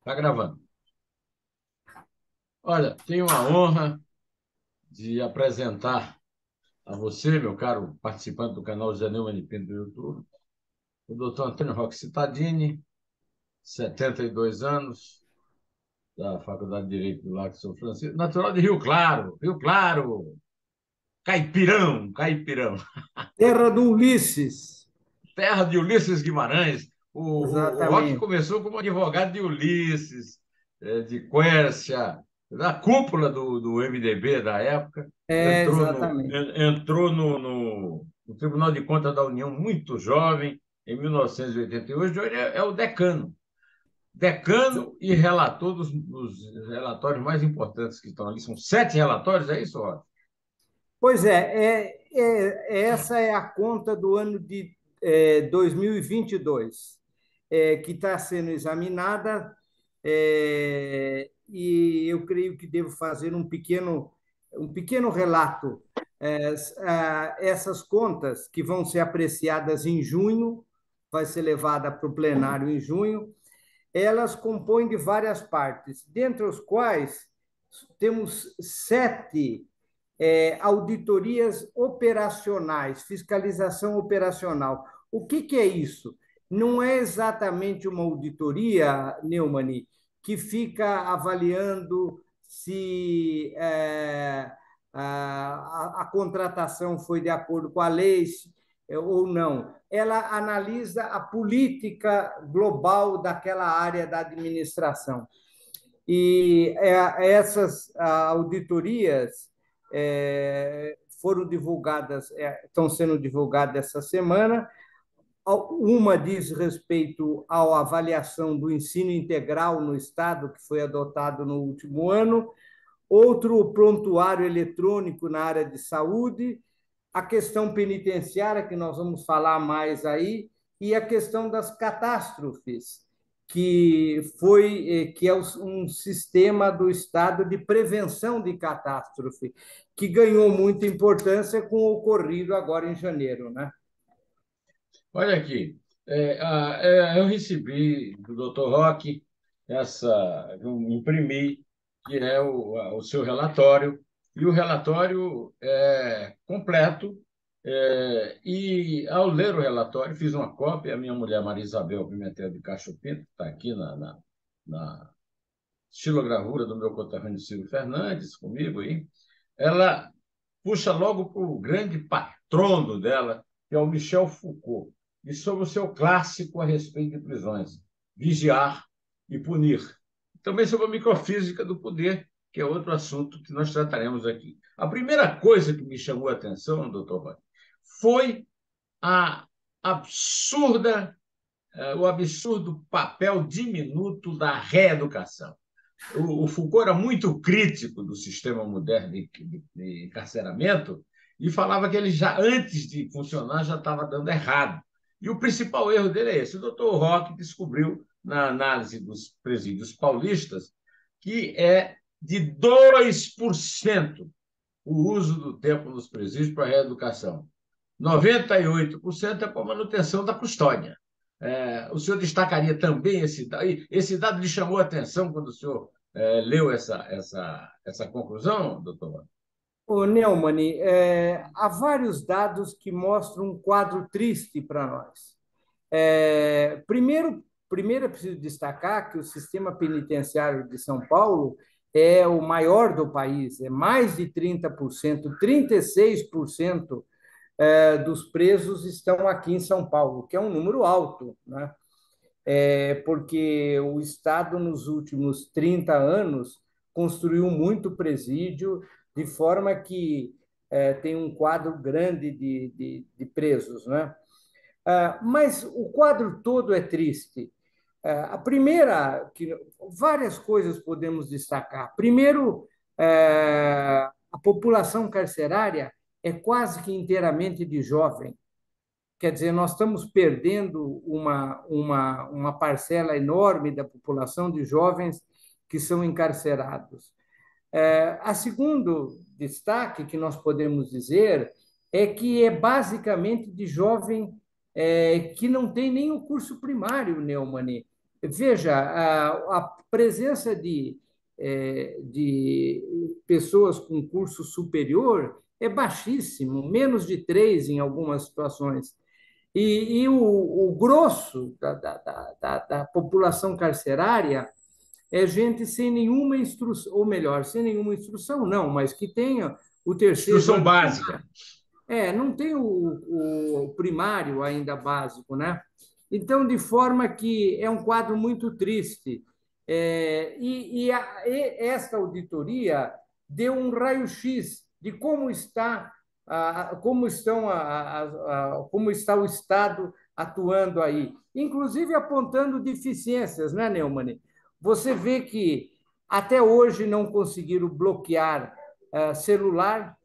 Está gravando. Olha, tenho a honra de apresentar a você, meu caro participante do canal José Neumann e Pinto do YouTube, o doutor Antônio Roque Cittadini, 72 anos, da Faculdade de Direito do Lago São Francisco, natural de Rio Claro, caipirão, caipirão, Terra do Ulisses, terra de Ulisses Guimarães. O Roque exatamente. começou como advogado de Ulisses, de Quércia, da cúpula do MDB da época, É, entrou no, exatamente. entrou no Tribunal de Contas da União muito jovem, em 1988, hoje é o decano e relator dos relatórios mais importantes que estão ali. São 7 relatórios, é isso, Roque? Pois essa é a conta do ano de 2022, que está sendo examinada, e eu creio que devo fazer um pequeno relato. Essas contas, que vão ser apreciadas em junho, vai ser levada para o plenário em junho, elas compõem de várias partes, dentre os quais temos 7 auditorias operacionais, fiscalização operacional. O que é isso? Não é exatamente uma auditoria, Neumann, que fica avaliando se a contratação foi de acordo com a lei ou não. Ela analisa a política global daquela área da administração. E essas auditorias foram divulgadas, estão sendo divulgadas essa semana. Uma diz respeito à avaliação do ensino integral no Estado, que foi adotado no último ano, outro, o prontuário eletrônico na área de saúde, a questão penitenciária, que nós vamos falar mais aí, e a questão das catástrofes, que é um sistema do Estado de prevenção de catástrofe, que ganhou muita importância com o ocorrido agora em janeiro, né? Olha aqui, eu recebi do Dr. Roque eu imprimi, que é o seu relatório, e o relatório é completo, e ao ler o relatório, fiz uma cópia, a minha mulher Maria Isabel Pimentel de Cacho Pinto, que está aqui na estilogravura do meu conterrâneo Silvio Fernandes, comigo aí, ela puxa logo para o grande patrono dela, que é o Michel Foucault, e sobre o seu clássico a respeito de prisões, Vigiar e Punir. Também sobre a microfísica do poder, que é outro assunto que nós trataremos aqui. A primeira coisa que me chamou a atenção, doutor Roy, foi a absurda, o absurdo papel diminuto da reeducação. O Foucault era muito crítico do sistema moderno de encarceramento e falava que ele já, antes de funcionar, já estava dando errado. E o principal erro dele é esse. O doutor Roque descobriu, na análise dos presídios paulistas, que é de 2% o uso do tempo nos presídios para a reeducação. 98% é para a manutenção da custódia. O senhor destacaria também esse dado lhe chamou a atenção quando o senhor leu essa conclusão, doutor? Ô, Neumann, há vários dados que mostram um quadro triste para nós. Primeiro, é preciso destacar que o sistema penitenciário de São Paulo é o maior do país, é mais de 30%, 36% dos presos estão aqui em São Paulo, que é um número alto, né? Porque o Estado, nos últimos 30 anos, construiu muito presídio, de forma que tem um quadro grande de presos, né? Mas o quadro todo é triste. A primeira, que várias coisas podemos destacar. Primeiro, a população carcerária é quase que inteiramente de jovem. Quer dizer, nós estamos perdendo uma parcela enorme da população de jovens que são encarcerados. A segundo destaque que nós podemos dizer é que é basicamente de jovem que não tem nem o curso primário, Neumann. Veja, a presença de pessoas com curso superior é baixíssimo, menos de 3 em algumas situações. E o grosso da população carcerária é gente sem nenhuma instrução, ou melhor, sem nenhuma instrução, não, mas que tenha o terceiro Instrução ano. básica. Não tem o primário ainda básico, né? Então, de forma que é um quadro muito triste. E esta auditoria deu um raio-x de como está, como estão como está o Estado atuando aí, inclusive apontando deficiências, né, Neumann? Você vê que até hoje não conseguiram bloquear celular,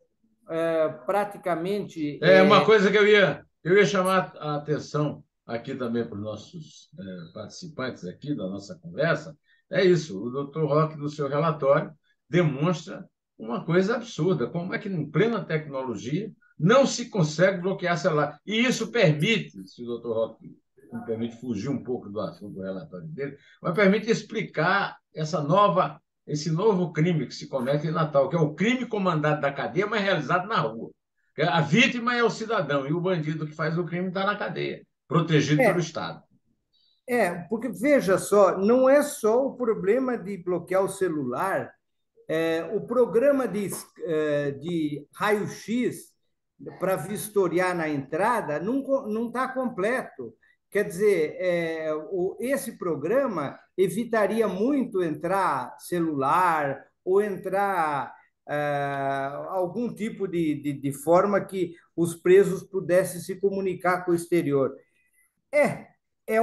praticamente. É uma coisa que eu ia chamar a atenção aqui também para os nossos participantes aqui da nossa conversa. É isso, o Dr. Roque, no seu relatório, demonstra uma coisa absurda. Como é que, em plena tecnologia, não se consegue bloquear celular? E isso permite, se o Dr. Roque me permite fugir um pouco do assunto do relatório dele, mas permite explicar esse novo crime que se comete em Natal, que é o crime comandado da cadeia, mas realizado na rua. A vítima é o cidadão e o bandido que faz o crime está na cadeia, protegido pelo É, Estado. porque veja só, não é só o problema de bloquear o celular, o programa de raio-x para vistoriar na entrada não está completo. Quer dizer, esse programa evitaria muito entrar celular ou entrar algum tipo de forma que os presos pudessem se comunicar com o exterior. É, é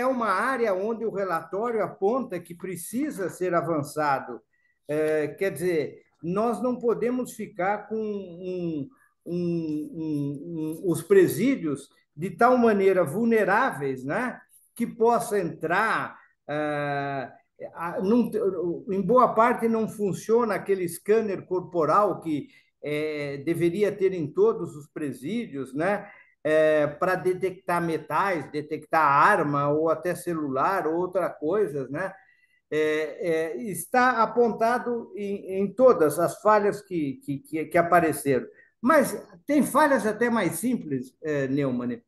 uma área onde o relatório aponta que precisa ser avançado. Quer dizer, nós não podemos ficar com os presídios de tal maneira vulneráveis, né, que possa entrar. Não, em boa parte não funciona aquele scanner corporal que deveria ter em todos os presídios, né? Para detectar metais, detectar arma ou até celular ou outra coisa, né? Está apontado em todas as falhas que apareceram. Mas tem falhas até mais simples, Neumann.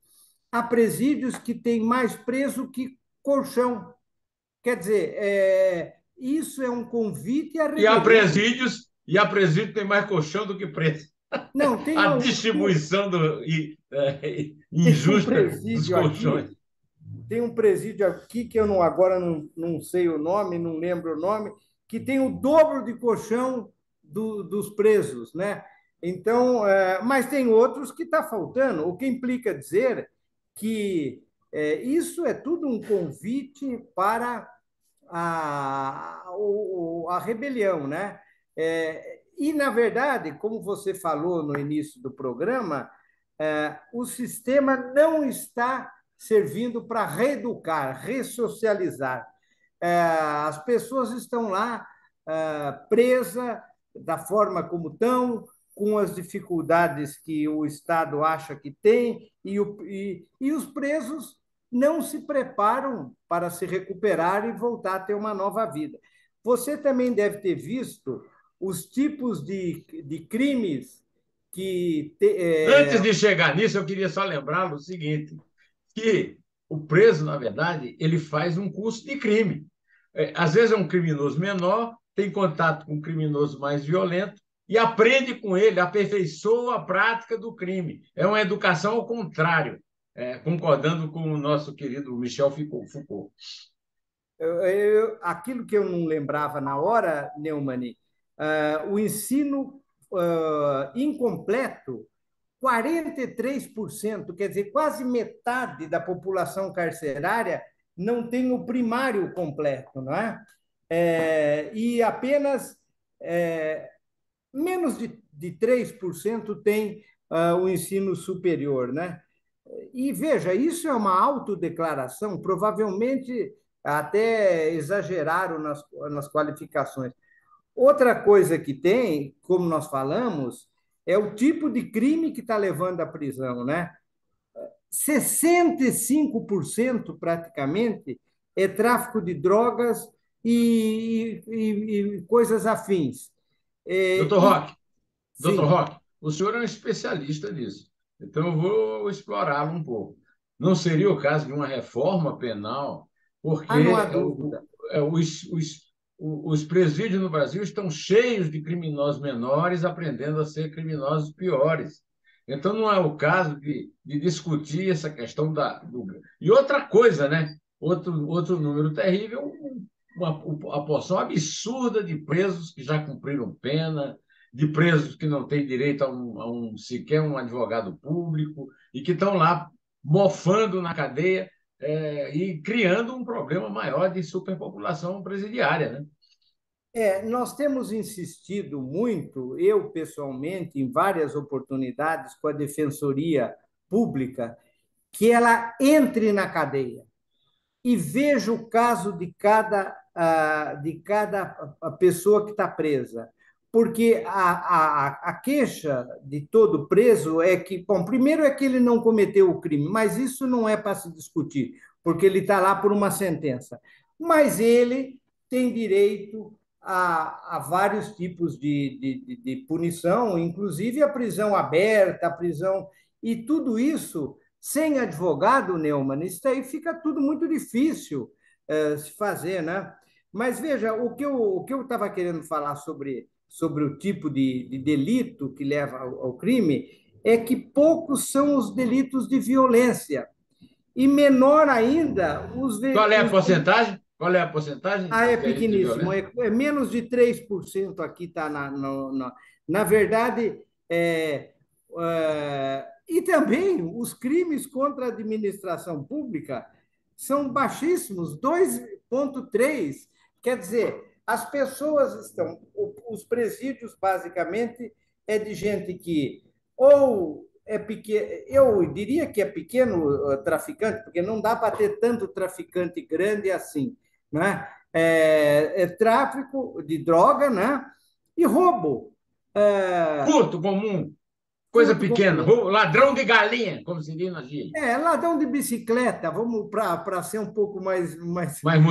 Há presídios que têm mais preso que colchão. Quer dizer, isso é um convite à E há rebelião. presídios, e há presídio tem mais colchão do que preso. Não, A distribuição tem um injusta dos presídio colchões. aqui. Tem um presídio aqui que eu agora não sei o nome, não lembro o nome, que tem o dobro de colchão dos presos, né? Então, mas tem outros que está faltando, o que implica dizer que isso é tudo um convite para a rebelião, né? E, na verdade, como você falou no início do programa, o sistema não está servindo para reeducar, ressocializar. As pessoas estão lá presas da forma como estão, com as dificuldades que o Estado acha que tem, e os presos não se preparam para se recuperar e voltar a ter uma nova vida. Você também deve ter visto os tipos de crimes que. Antes de chegar nisso, eu queria só lembrá-lo o seguinte, que o preso, na verdade, ele faz um curso de crime. Às vezes é um criminoso menor, tem contato com um criminoso mais violento e aprende com ele, aperfeiçoa a prática do crime. É uma educação ao contrário, concordando com o nosso querido Michel Foucault. Aquilo que eu não lembrava na hora, Neumann, o ensino incompleto, 43%, quer dizer, quase metade da população carcerária não tem o primário completo, não é? E apenas menos de 3% tem o ensino superior, né? E veja, isso é uma autodeclaração, provavelmente até exageraram nas qualificações. Outra coisa que tem, como nós falamos, é o tipo de crime que está levando à prisão, né? 65% praticamente é tráfico de drogas e coisas afins. Doutor E, Roque, doutor sim, Roque, o senhor é um especialista nisso, então eu vou explorá-lo um pouco. Não seria o caso de uma reforma penal, não há porque dúvida. os presídios no Brasil estão cheios de criminosos menores aprendendo a ser criminosos piores. Então, não é o caso de discutir essa questão E outra coisa, né? Outro número terrível, a porção absurda de presos que já cumpriram pena, de presos que não têm direito sequer um advogado público e que estão lá mofando na cadeia e criando um problema maior de superpopulação presidiária, né? Nós temos insistido muito, eu pessoalmente, em várias oportunidades com a Defensoria Pública, que ela entre na cadeia e veja o caso de cada pessoa que está presa. Porque a queixa de todo preso é que, bom, primeiro é que ele não cometeu o crime, mas isso não é para se discutir, porque ele está lá por uma sentença. Mas ele tem direito a vários tipos de punição, inclusive a prisão aberta, a prisão. E tudo isso sem advogado, Neumann, isso aí fica tudo muito difícil se fazer, né? Mas veja, o que eu estava querendo falar sobre o tipo de delito que leva ao crime é que poucos são os delitos de violência e menor ainda Qual é a os porcentagem? Qual é a porcentagem é de delito de pequeníssimo, violência? é menos de 3% aqui está na verdade, e também os crimes contra a administração pública são baixíssimos, 2,3. Quer dizer, as pessoas estão, os presídios basicamente é de gente que ou é pequeno, eu diria que é pequeno traficante, porque não dá para ter tanto traficante grande assim, né? Tráfico de droga, né? E roubo. É, Furto comum, coisa furto pequena, comum. ladrão de galinha, como se diz na gíria, Ladrão de bicicleta, vamos para ser um pouco mais moderno. mais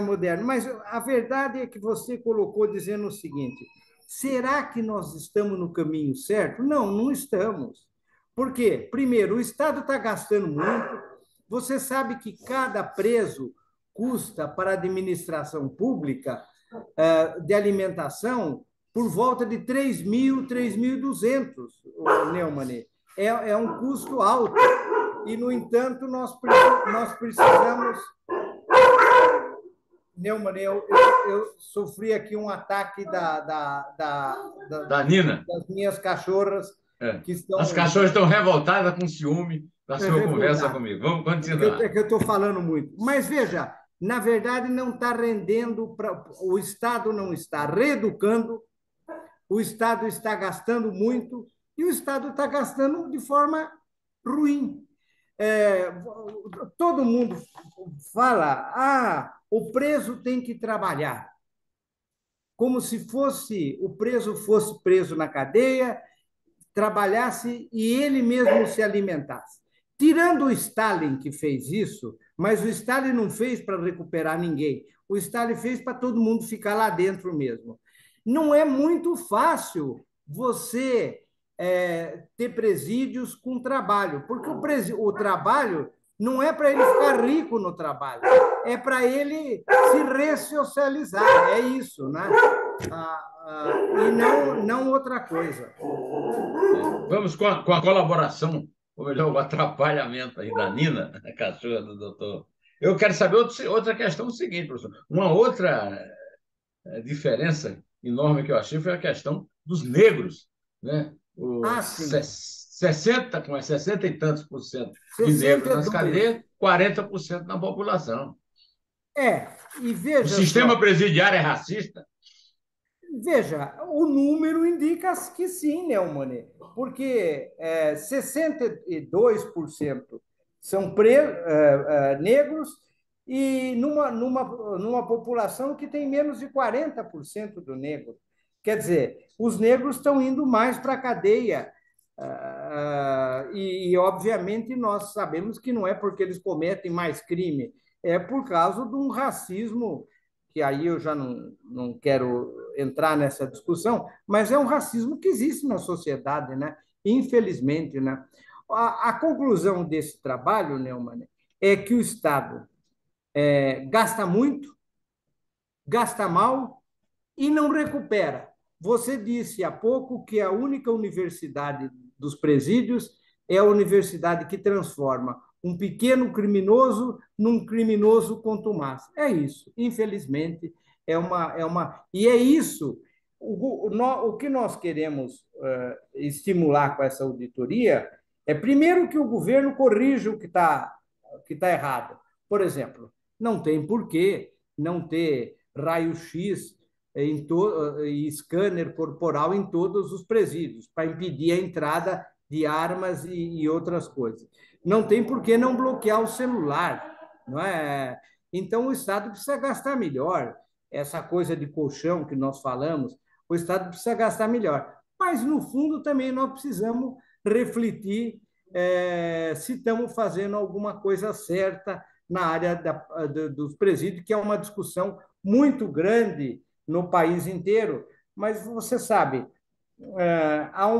moderno. Mas a verdade é que você colocou dizendo o seguinte: será que nós estamos no caminho certo? Não, não estamos. Por quê? Primeiro, o Estado está gastando muito. Você sabe que cada preso custa para a administração pública de alimentação por volta de 3.000, 3.200, Neumann. É um custo alto. E, no entanto, nós precisamos. Neumann, eu sofri aqui um ataque Da Nina. das minhas cachorras É. que As estão cachorras estão revoltadas com ciúme da sua conversa revoltadas. comigo. Vamos É continuar. que eu estou falando muito. Mas veja, na verdade, não está rendendo, o Estado não está reeducando, o Estado está gastando muito e o Estado está gastando de forma ruim. É, todo mundo fala, o preso tem que trabalhar, como se o preso fosse preso na cadeia, trabalhasse e ele mesmo se alimentasse. Tirando o Stalin, que fez isso, mas o Stalin não fez para recuperar ninguém, o Stalin fez para todo mundo ficar lá dentro mesmo. Não é muito fácil você ter presídios com trabalho, porque o trabalho não é para ele ficar rico no trabalho, é para ele se ressocializar, é isso, né? E não outra coisa. Vamos com a colaboração, ou melhor, o atrapalhamento aí da Nina, a cachorra do doutor. Eu quero saber outra questão seguinte, professor. Uma outra diferença enorme que eu achei foi a questão dos negros, né? Sim. 60, com 60 e tantos por cento de negros nas 62. cadeias, 40% na população. E O veja sistema só, presidiário é racista? veja, o número indica que sim, Neumann, porque 62% são negros e numa população que tem menos de 40% do negro. Quer dizer, os negros estão indo mais para a cadeia. Obviamente, nós sabemos que não é porque eles cometem mais crime, é por causa de um racismo, que aí eu já não quero entrar nessa discussão, mas é um racismo que existe na sociedade, né? Infelizmente, né? A conclusão desse trabalho, Neumann, é que o Estado gasta muito, gasta mal e não recupera. Você disse há pouco que a única universidade dos presídios é a universidade que transforma um pequeno criminoso num criminoso contumaz. É isso, infelizmente, e é isso. O que nós queremos estimular com essa auditoria é, primeiro, que o governo corrija o que tá errado. Por exemplo, não tem porquê não ter raio-x e scanner corporal em todos os presídios, para impedir a entrada de armas e outras coisas. Não tem por que não bloquear o celular, não é? Então, o Estado precisa gastar melhor. Essa coisa de colchão que nós falamos, o Estado precisa gastar melhor. Mas, no fundo, também nós precisamos refletir se estamos fazendo alguma coisa certa na área dos presídios, que é uma discussão muito grande no país inteiro. Mas você sabe, há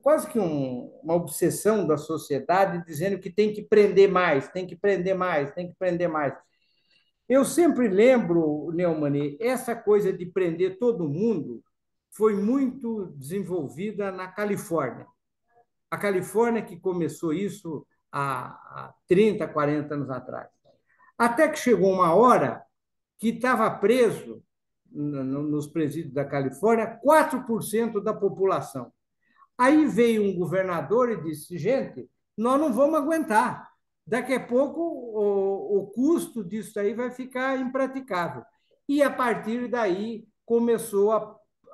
quase que uma obsessão da sociedade dizendo que tem que prender mais, tem que prender mais, tem que prender mais. Eu sempre lembro, Neumann, essa coisa de prender todo mundo foi muito desenvolvida na Califórnia. A Califórnia que começou isso há 30, 40 anos atrás. Até que chegou uma hora que estava preso nos presídios da Califórnia 4% da população. Aí veio um governador e disse: gente, nós não vamos aguentar. Daqui a pouco o custo disso aí vai ficar impraticável. E a partir daí começou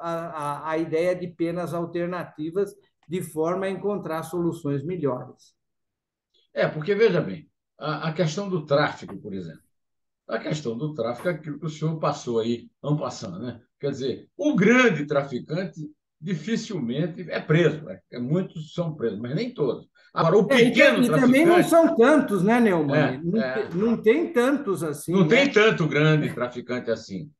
a ideia de penas alternativas, de forma a encontrar soluções melhores. Porque, veja bem, a questão do tráfico, por exemplo. A questão do tráfico é aquilo que o senhor passou aí, não passando, né? Quer dizer, o grande traficante dificilmente é preso, né? Muitos são presos, mas nem todos. Agora, o pequeno E também não traficante são tantos, né, Neumann? é, Não, é, não tem tantos assim, não tem né? tanto grande traficante assim.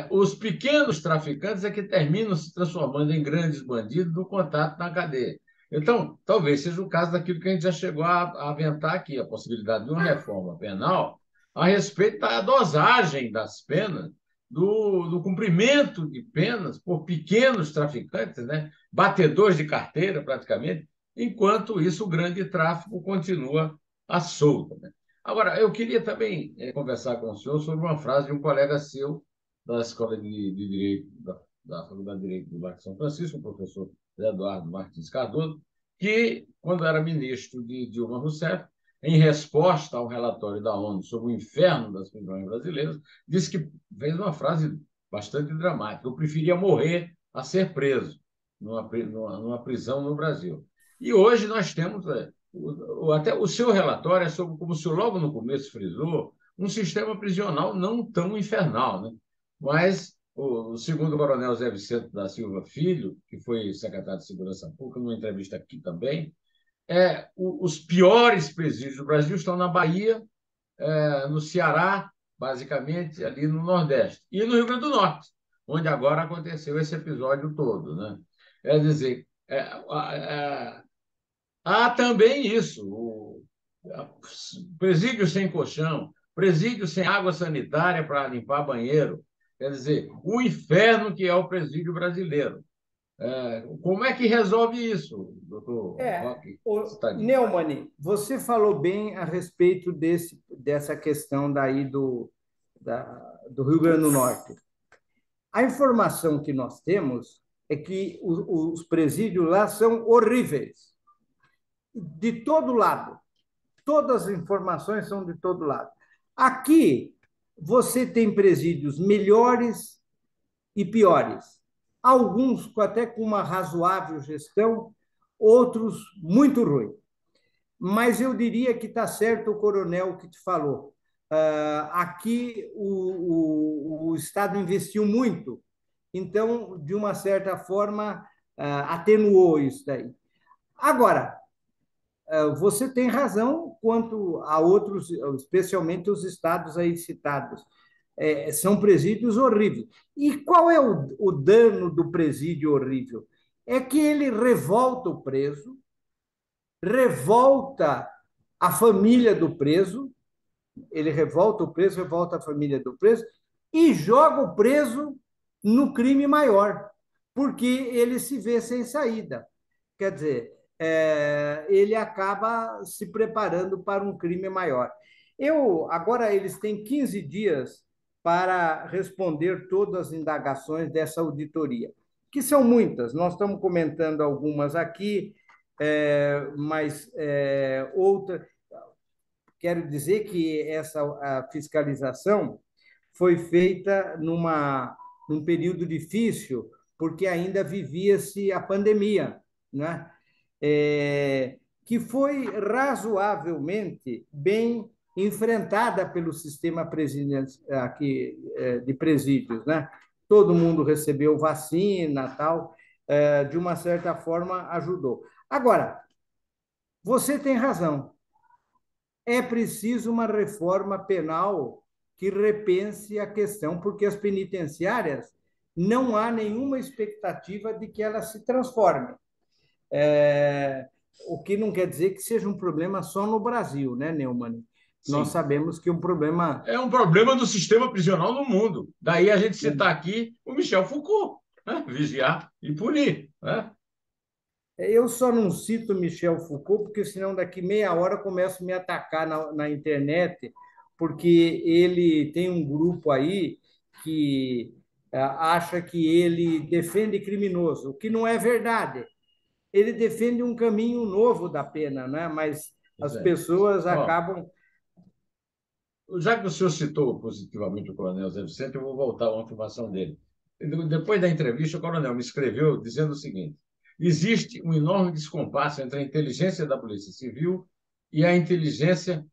Os pequenos traficantes é que terminam se transformando em grandes bandidos no contato na cadeia. Então, talvez seja o caso daquilo que a gente já chegou a aventar aqui, a possibilidade de uma reforma penal a respeito da dosagem das penas, do cumprimento de penas por pequenos traficantes, né? Batedores de carteira, praticamente, enquanto isso o grande tráfico continua à solta, né? Agora, eu queria também conversar com o senhor sobre uma frase de um colega seu da Escola de Direito, da Faculdade de Direito do Largo de São Francisco, o professor Eduardo Martins Cardoso, que, quando era ministro de Dilma Rousseff, em resposta ao relatório da ONU sobre o inferno das prisões brasileiras, disse que fez uma frase bastante dramática: eu preferia morrer a ser preso numa prisão no Brasil. E hoje nós temos até o seu relatório é sobre, como o senhor logo no começo frisou, um sistema prisional não tão infernal, né? Mas o segundo coronel Zé Vicente da Silva Filho, que foi secretário de Segurança Pública, numa entrevista aqui também, os piores presídios do Brasil estão na Bahia, no Ceará, basicamente, ali no Nordeste, e no Rio Grande do Norte, onde agora aconteceu esse episódio todo, né? Quer dizer, há também isso, presídio sem colchão, presídio sem água sanitária para limpar banheiro. Quer dizer, o inferno que é o presídio brasileiro. Como é que resolve isso, doutor Roque Stadini? Neumann, você falou bem a respeito dessa questão daí do Rio Grande do Norte. A informação que nós temos é que os presídios lá são horríveis, de todo lado. Todas as informações são de todo lado. Aqui, você tem presídios melhores e piores. Alguns até com uma razoável gestão, outros muito ruins. Mas eu diria que está certo o coronel que te falou. Aqui o Estado investiu muito, então, de uma certa forma, atenuou isso daí. Agora, você tem razão quanto a outros, especialmente os estados aí citados. São presídios horríveis. E qual é o dano do presídio horrível? É que ele revolta o preso, revolta a família do preso, ele revolta o preso, revolta a família do preso e joga o preso no crime maior, porque ele se vê sem saída. Quer dizer, ele acaba se preparando para um crime maior. Agora eles têm 15 dias para responder todas as indagações dessa auditoria, que são muitas. Nós estamos comentando algumas aqui, mas outra. Quero dizer que essa a fiscalização foi feita num período difícil, porque ainda vivia-se a pandemia, né? Que foi razoavelmente bem enfrentada pelo sistema aqui, de presídios, né? Todo mundo recebeu vacina, tal, de uma certa forma ajudou. Agora, você tem razão. É preciso uma reforma penal que repense a questão, porque as penitenciárias não há nenhuma expectativa de que elas se transformem. É, o que não quer dizer que seja um problema só no Brasil, né, Neumann? Nós Sim. sabemos que um problema. É um problema do sistema prisional no mundo. Daí a gente citar aqui o Michel Foucault, né? Vigiar e punir. Né? Eu só não cito Michel Foucault, porque senão daqui meia hora começo a me atacar na internet, porque ele tem um grupo aí que acha que ele defende criminoso, o que não é verdade. Ele defende um caminho novo da pena, né? Mas Pois as é. pessoas Ó, acabam. já que o senhor citou positivamente o coronel Zé Vicente, eu vou voltar a uma afirmação dele. Depois da entrevista, o coronel me escreveu dizendo o seguinte: existe um enorme descompasso entre a inteligência da Polícia Civil e a inteligência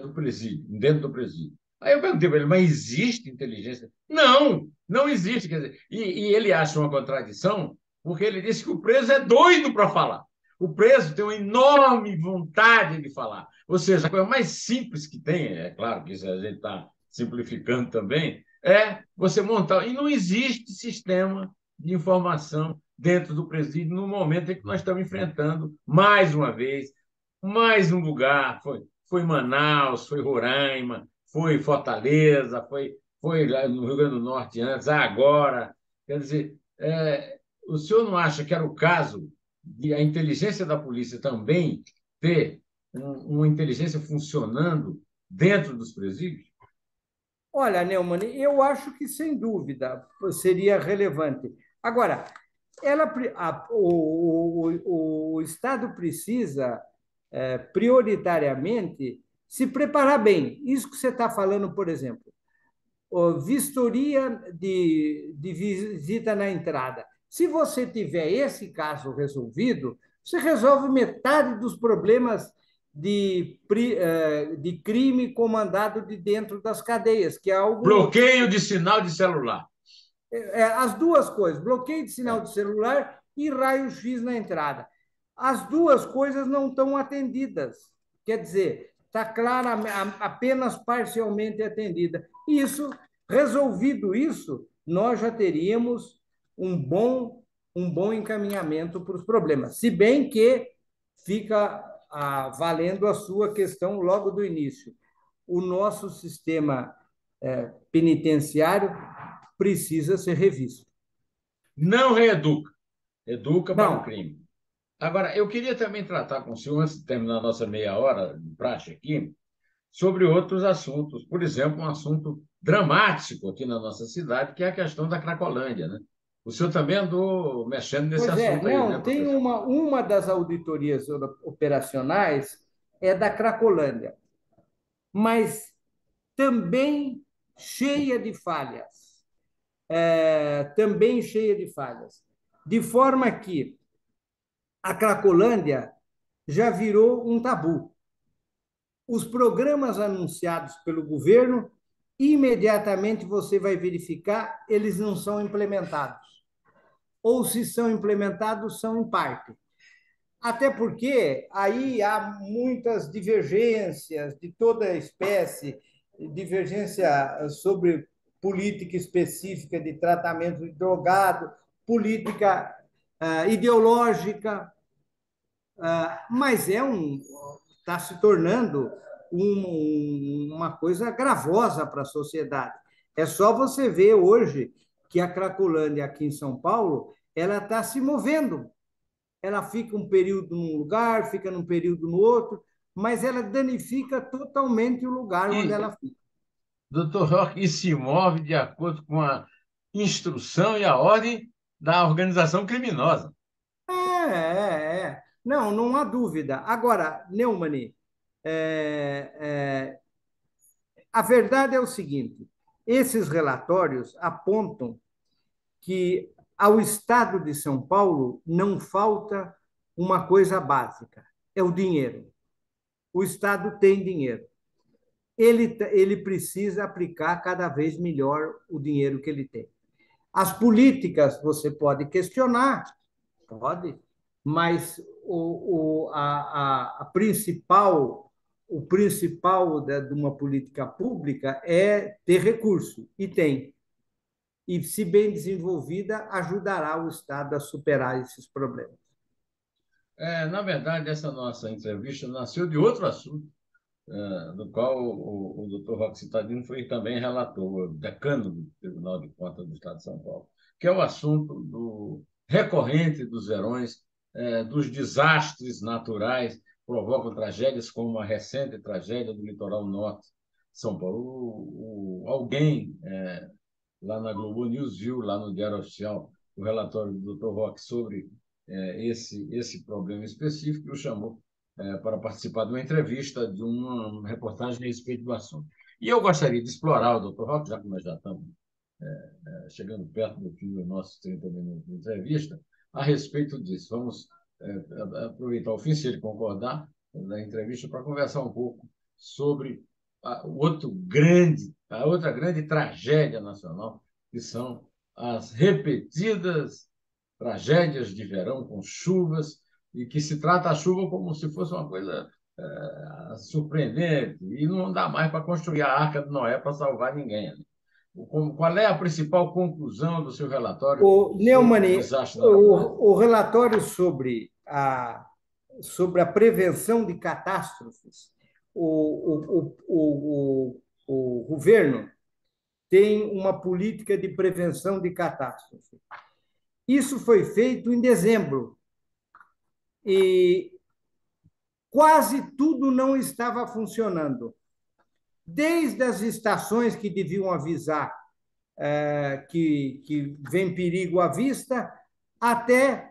do presídio, dentro do presídio. Aí eu perguntei para ele, mas existe inteligência? Não, não existe. Quer dizer, e ele acha uma contradição, porque ele disse que o preso é doido para falar. O preso tem uma enorme vontade de falar. Ou seja, a coisa mais simples que tem, é claro que isso a gente está simplificando também, é você montar. E não existe sistema de informação dentro do presídio no momento em que nós estamos enfrentando, mais uma vez, mais um lugar. Foi Manaus, foi Roraima, foi Fortaleza, foi lá no Rio Grande do Norte antes, agora. Quer dizer, o senhor não acha que era o caso de a inteligência da polícia também ter uma inteligência funcionando dentro dos presídios? Olha, Neumann, eu acho que sem dúvida seria relevante. Agora, o Estado precisa prioritariamente se preparar bem. Isso que você está falando, por exemplo, vistoria de visita na entrada. Se você tiver esse caso resolvido, você resolve metade dos problemas de crime comandado de dentro das cadeias, que é algo. Bloqueio de sinal de celular. As duas coisas, bloqueio de sinal É. de celular e raio-x na entrada. As duas coisas não estão atendidas. Quer dizer, está clara, apenas parcialmente atendida. Isso, resolvido isso, nós já teríamos um bom encaminhamento para os problemas. Se bem que fica valendo a sua questão logo do início. O nosso sistema penitenciário precisa ser revisto. Não reeduca, educa para o Não, crime. Agora, eu queria também tratar com o senhor, antes de terminar a nossa meia hora de praxe aqui, sobre outros assuntos. Por exemplo, um assunto dramático aqui na nossa cidade, que é a questão da Cracolândia, né? O senhor também andou mexendo nesse pois é, assunto aí, né, não, tem professor? uma das auditorias operacionais é da Cracolândia, mas também cheia de falhas, também cheia de falhas, de forma que a Cracolândia já virou um tabu. Os programas anunciados pelo governo, imediatamente você vai verificar, eles não são implementados. Ou se são implementados, são em parte. Até porque aí há muitas divergências de toda espécie, divergência sobre política específica de tratamento de drogado, política ideológica, mas está se tornando uma coisa gravosa para a sociedade. É só você ver hoje que a Cracolândia aqui em São Paulo ela está se movendo. Ela fica um período num lugar, fica num período no outro, mas ela danifica totalmente o lugar onde E, ela fica. doutor Roque, e se move de acordo com a instrução e a ordem da organização criminosa. Não, não há dúvida. Agora, Neumann, é, é, a verdade é o seguinte: esses relatórios apontam que ao Estado de São Paulo não falta uma coisa básica: é o dinheiro. O Estado tem dinheiro. Ele precisa aplicar cada vez melhor o dinheiro que ele tem. As políticas você pode questionar, pode, mas o principal de uma política pública é ter recurso, e tem. E, se bem desenvolvida, ajudará o Estado a superar esses problemas. Na verdade, essa nossa entrevista nasceu de outro assunto, do qual o doutor Roque Citadino foi também relator, decano do Tribunal de Contas do Estado de São Paulo, que é o assunto recorrente dos verões, dos desastres naturais que provocam tragédias, como a recente tragédia do litoral norte de São Paulo. Alguém lá na Globo News viu, lá no Diário Oficial, o relatório do doutor Roque sobre esse problema específico e o chamou para participar de uma entrevista, de uma reportagem a respeito do assunto. E eu gostaria de explorar o doutor Roque, já que nós já estamos chegando perto do fim dos nossos 30 minutos de entrevista, a respeito disso. Vamos aproveitar o fim, se ele concordar, da entrevista para conversar um pouco sobre a outra grande tragédia nacional, que são as repetidas tragédias de verão com chuvas, e que se trata a chuva como se fosse uma coisa surpreendente, e não dá mais para construir a Arca de Noé para salvar ninguém. Né? Qual é a principal conclusão do seu relatório O sobre o Neumann, desastre natural? o relatório sobre a prevenção de catástrofes, o governo tem uma política de prevenção de catástrofe. Isso foi feito em dezembro e quase tudo não estava funcionando. Desde as estações que deviam avisar que vem perigo à vista, até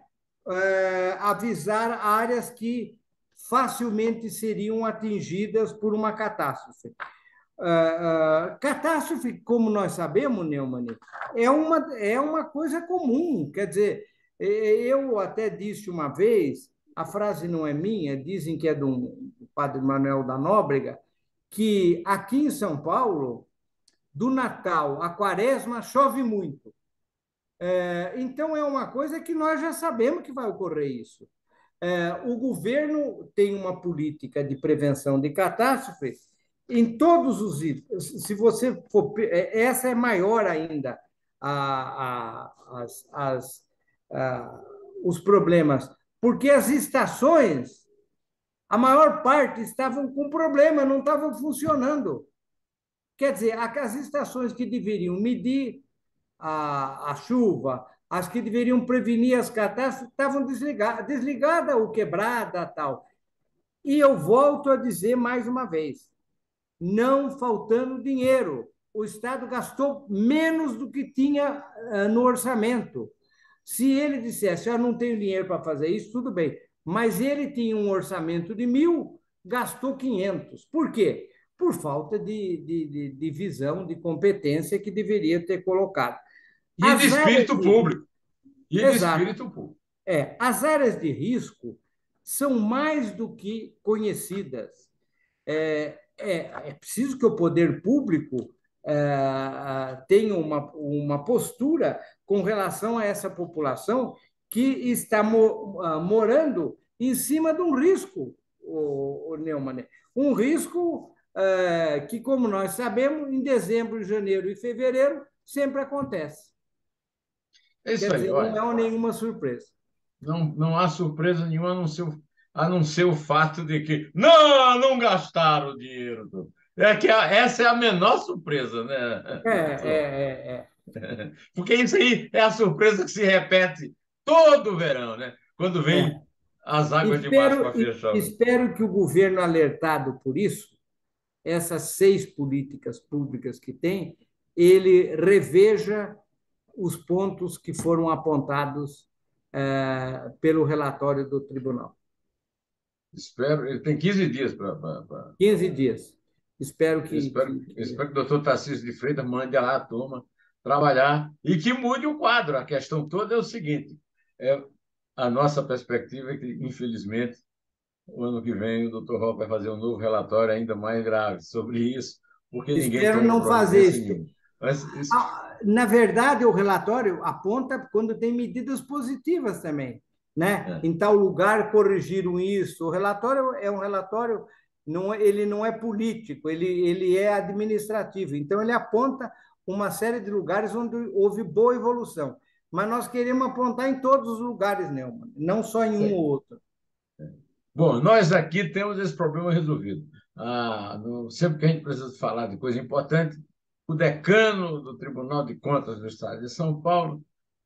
avisar áreas que facilmente seriam atingidas por uma catástrofe. Catástrofe, como nós sabemos, Neumann, é uma coisa comum. Quer dizer, eu até disse uma vez, a frase não é minha, dizem que é do padre Manuel da Nóbrega, que aqui em São Paulo, do Natal à Quaresma, chove muito. Então, é uma coisa que nós já sabemos que vai ocorrer isso. O governo tem uma política de prevenção de catástrofe em todos os itens. Se você for, essa é maior ainda os problemas, porque as estações, a maior parte estavam com problema, não estavam funcionando. Quer dizer, as estações que deveriam medir a chuva, as que deveriam prevenir as catástrofes, estavam desligadas ou quebrada, tal. E eu volto a dizer mais uma vez, não faltando dinheiro. O Estado gastou menos do que tinha no orçamento. Se ele dissesse, eu não tenho dinheiro para fazer isso, tudo bem. Mas ele tinha um orçamento de 1.000, gastou 500. Por quê? Por falta de visão, de competência que deveria ter colocado. E de espírito público. Exato. As áreas de risco são mais do que conhecidas. É preciso que o poder público tenha uma postura com relação a essa população que está morando em cima de um risco, o Neumann. Um risco que, como nós sabemos, em dezembro, janeiro e fevereiro sempre acontece. É isso Quer aí, dizer, não olha. é nenhuma surpresa. Não há surpresa nenhuma a não ser o fato de que não gastaram o dinheiro todo. Essa é a menor surpresa, né, É, doutor? é, é, é. Porque isso aí é a surpresa que se repete todo o verão, né? Quando vem É. as águas de março Espero, para fechar. espero que o governo, alertado por isso, essas 6 políticas públicas que tem, ele reveja os pontos que foram apontados pelo relatório do tribunal. Espero, ele tem 15 dias para. 15 dias. Espero Eu espero, que... eu espero que o doutor Tarcísio de Freitas mande lá a turma trabalhar e que mude o quadro. A questão toda é o seguinte: é, a nossa perspectiva é que, infelizmente, o ano que vem o doutor Roque vai fazer um novo relatório ainda mais grave sobre isso, porque ninguém Espero toma não fazer providência isso. nenhuma. Mas isso, Na verdade, o relatório aponta quando tem medidas positivas também, né? é, Em tal lugar corrigiram isso. O relatório é um relatório, não, ele não é político, ele é administrativo. Então, ele aponta uma série de lugares onde houve boa evolução. Mas nós queremos apontar em todos os lugares, Neumann, não só em um ou sim. outro. Bom, nós aqui temos esse problema resolvido. Sempre que a gente precisa falar de coisa importante, o decano do Tribunal de Contas do Estado de São Paulo,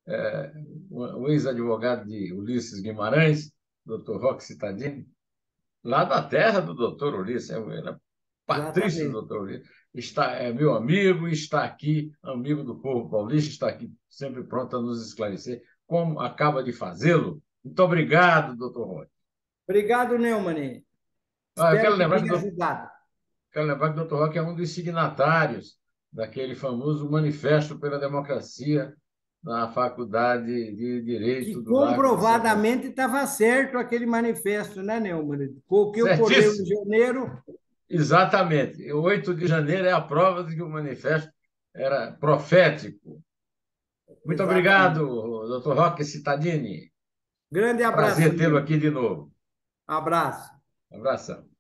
é, o ex-advogado de Ulisses Guimarães, doutor Roque Cittadini, lá da terra do doutor Ulisses, ele é patrício do Exatamente. doutor Ulisses, é meu amigo, está aqui, amigo do povo paulista, está aqui sempre pronto a nos esclarecer, como acaba de fazê-lo. Muito obrigado, doutor Roque. Obrigado, Neumann. Eu Espero que tenha ajudado. quero lembrar que o doutor Roque é um dos signatários daquele famoso Manifesto pela Democracia na Faculdade de Que Direito do Largo de São Francisco. comprovadamente estava certo aquele manifesto, né, Neumann? O que ocorreu em Certíssimo. janeiro. Exatamente. O 8 de janeiro é a prova de que o manifesto era profético. Muito obrigado, Exatamente. doutor Roque Cittadini. Grande abraço, Prazer tê-lo aqui Neumann. de novo. Abraço. Abração.